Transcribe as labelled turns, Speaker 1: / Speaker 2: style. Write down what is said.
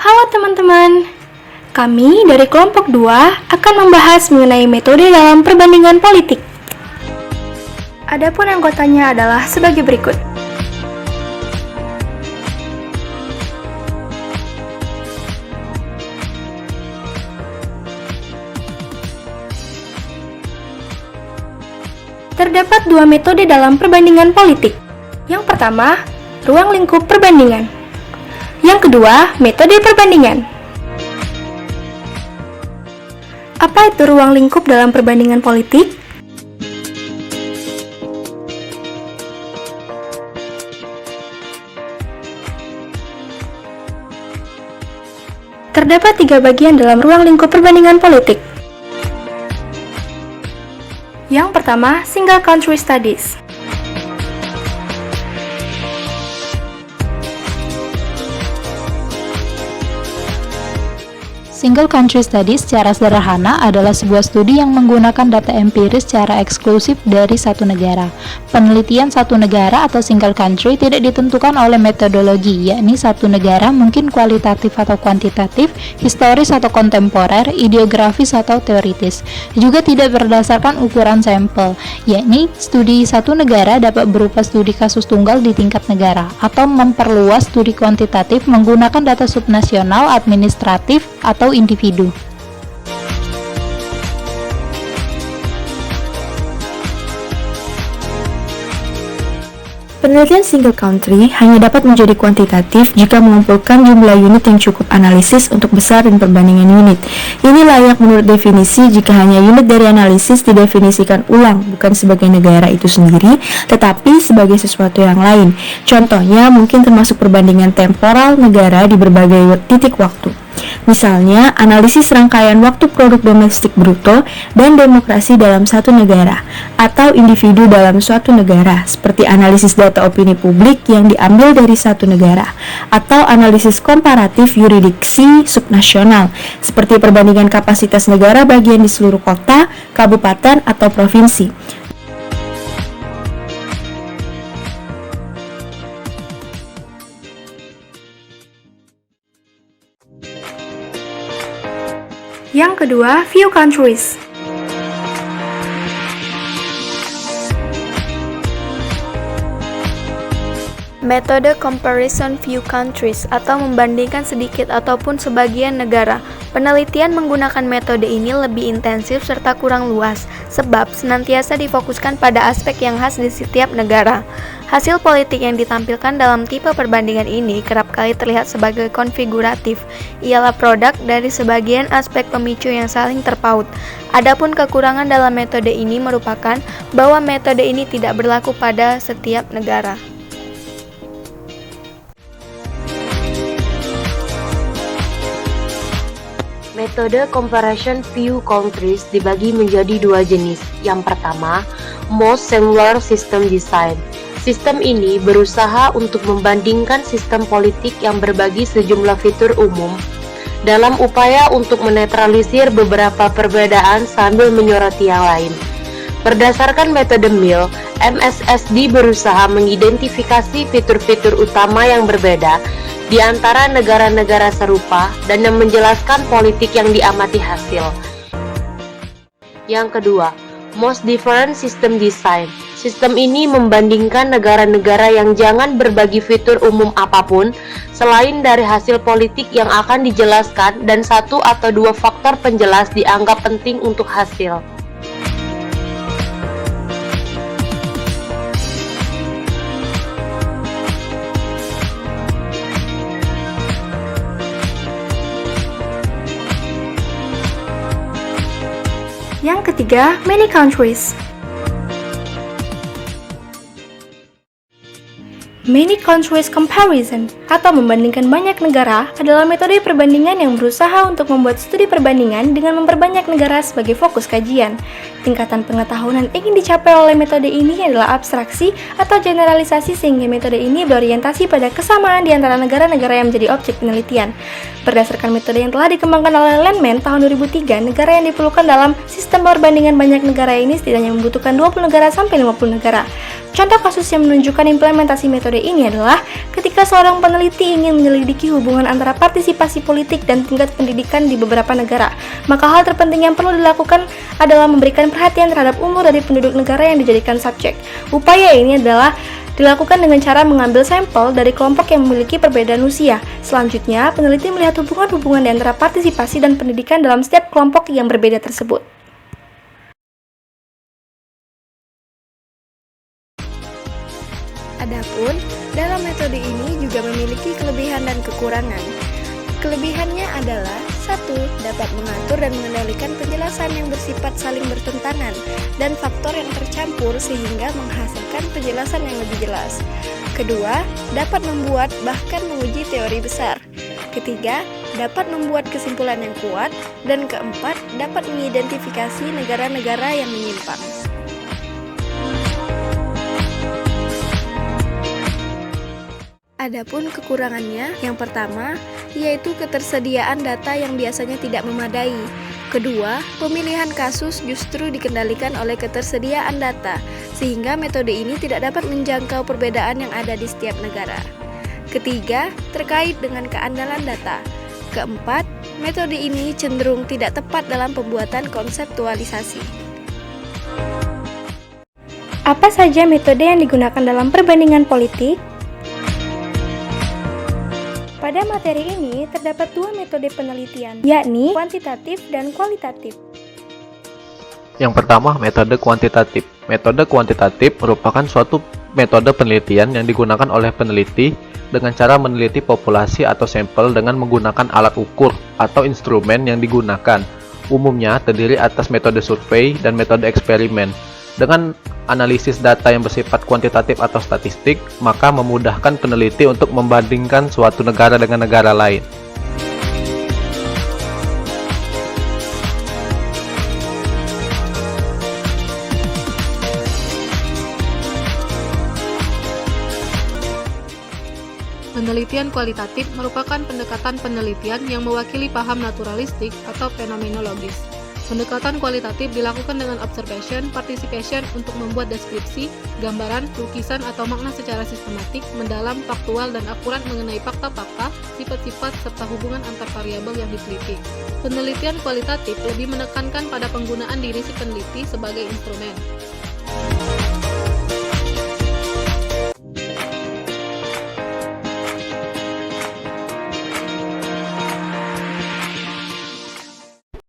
Speaker 1: Halo teman-teman, kami dari kelompok 2 akan membahas mengenai metode dalam perbandingan politik. Adapun anggotanya adalah sebagai berikut. Terdapat dua metode dalam perbandingan politik. Yang pertama, ruang lingkup perbandingan. Yang kedua, metode perbandingan. Apa itu ruang lingkup dalam perbandingan politik? Terdapat 3 bagian dalam ruang lingkup perbandingan politik. Yang pertama, Single Country Studies.
Speaker 2: Single Country Studies secara sederhana adalah sebuah studi yang menggunakan data empiris secara eksklusif dari satu negara. Penelitian satu negara atau single country tidak ditentukan oleh metodologi, yakni satu negara mungkin kualitatif atau kuantitatif, historis atau kontemporer, ideografis atau teoritis. Juga tidak berdasarkan ukuran sampel, yakni studi satu negara dapat berupa studi kasus tunggal di tingkat negara, atau memperluas studi kuantitatif menggunakan data subnasional, administratif, atau individu.
Speaker 1: Penelitian single country hanya dapat menjadi kuantitatif jika mengumpulkan jumlah unit yang cukup analisis untuk besar dan perbandingan unit. Ini layak menurut definisi jika hanya unit dari analisis didefinisikan ulang, bukan sebagai negara itu sendiri, tetapi sebagai sesuatu yang lain. Contohnya mungkin termasuk perbandingan temporal negara di berbagai titik waktu. Misalnya, analisis rangkaian waktu produk domestik bruto dan demokrasi dalam satu negara, atau individu dalam suatu negara, seperti analisis data opini publik yang diambil dari satu negara, atau analisis komparatif yurisdiksi subnasional, seperti perbandingan kapasitas negara bagian di seluruh kota, kabupaten, atau provinsi. Yang kedua, Few Countries. Metode comparison few countries atau membandingkan sedikit ataupun sebagian negara. Penelitian menggunakan metode ini lebih intensif serta kurang luas, sebab senantiasa difokuskan pada aspek yang khas di setiap negara. Hasil politik yang ditampilkan dalam tipe perbandingan ini kerap kali terlihat sebagai konfiguratif, ialah produk dari sebagian aspek pemicu yang saling terpaut. Adapun kekurangan dalam metode ini merupakan bahwa metode ini tidak berlaku pada setiap negara.
Speaker 3: Metode comparison few countries dibagi menjadi 2 jenis. Yang pertama, most similar system design. Sistem ini berusaha untuk membandingkan sistem politik yang berbagi sejumlah fitur umum dalam upaya untuk menetralisir beberapa perbedaan sambil menyoroti yang lain. Berdasarkan metode Mill, MSSD berusaha mengidentifikasi fitur-fitur utama yang berbeda di antara negara-negara serupa dan yang menjelaskan politik yang diamati hasil. Yang kedua, most different system design. Sistem ini membandingkan negara-negara yang jangan berbagi fitur umum apapun selain dari hasil politik yang akan dijelaskan dan 1 atau 2 faktor penjelas dianggap penting untuk hasil.
Speaker 1: Yang ketiga, many countries. Many countries comparison atau membandingkan banyak negara adalah metode perbandingan yang berusaha untuk membuat studi perbandingan dengan memperbanyak negara sebagai fokus kajian. Tingkatan pengetahuan yang ingin dicapai oleh metode ini adalah abstraksi atau generalisasi sehingga metode ini berorientasi pada kesamaan di antara negara-negara yang menjadi objek penelitian. Berdasarkan metode yang telah dikembangkan oleh Landman tahun 2003, negara yang diperlukan dalam sistem perbandingan banyak negara ini setidaknya membutuhkan 20 negara sampai 50 negara. Contoh kasus yang menunjukkan implementasi metode ini adalah ketika seorang peneliti ingin menyelidiki hubungan antara partisipasi politik dan tingkat pendidikan di beberapa negara. Maka hal terpenting yang perlu dilakukan adalah memberikan perhatian terhadap umur dari penduduk negara yang dijadikan subjek. Upaya ini adalah dilakukan dengan cara mengambil sampel dari kelompok yang memiliki perbedaan usia. Selanjutnya, peneliti melihat hubungan-hubungan di antara partisipasi dan pendidikan dalam setiap kelompok yang berbeda tersebut. Adapun, dalam metode ini juga memiliki kelebihan dan kekurangan. Kelebihannya adalah 1. Dapat mengatur dan mengendalikan penjelasan yang bersifat saling bertentangan dan faktor yang tercampur sehingga menghasilkan penjelasan yang lebih jelas. Kedua, dapat membuat bahkan menguji teori besar. Ketiga, dapat membuat kesimpulan yang kuat. Dan keempat, dapat mengidentifikasi negara-negara yang menyimpang. Adapun kekurangannya, yang pertama, yaitu ketersediaan data yang biasanya tidak memadai. Kedua, pemilihan kasus justru dikendalikan oleh ketersediaan data, sehingga metode ini tidak dapat menjangkau perbedaan yang ada di setiap negara. Ketiga, terkait dengan keandalan data. Keempat, metode ini cenderung tidak tepat dalam pembuatan konseptualisasi. Apa saja metode yang digunakan dalam perbandingan politik? Pada materi ini terdapat dua metode penelitian, yakni kuantitatif dan kualitatif.
Speaker 4: Yang pertama, metode kuantitatif. Metode kuantitatif merupakan suatu metode penelitian yang digunakan oleh peneliti dengan cara meneliti populasi atau sampel dengan menggunakan alat ukur atau instrumen yang digunakan. Umumnya terdiri atas metode survei dan metode eksperimen. Dengan analisis data yang bersifat kuantitatif atau statistik, maka memudahkan peneliti untuk membandingkan suatu negara dengan negara lain.
Speaker 5: Penelitian kualitatif merupakan pendekatan penelitian yang mewakili paham naturalistik atau fenomenologis. Pendekatan kualitatif dilakukan dengan observation, participation untuk membuat deskripsi, gambaran, lukisan, atau makna secara sistematik, mendalam, faktual, dan akurat mengenai fakta-fakta, sifat-sifat, serta hubungan antar variabel yang diteliti. Penelitian kualitatif lebih menekankan pada penggunaan diri si peneliti sebagai instrumen.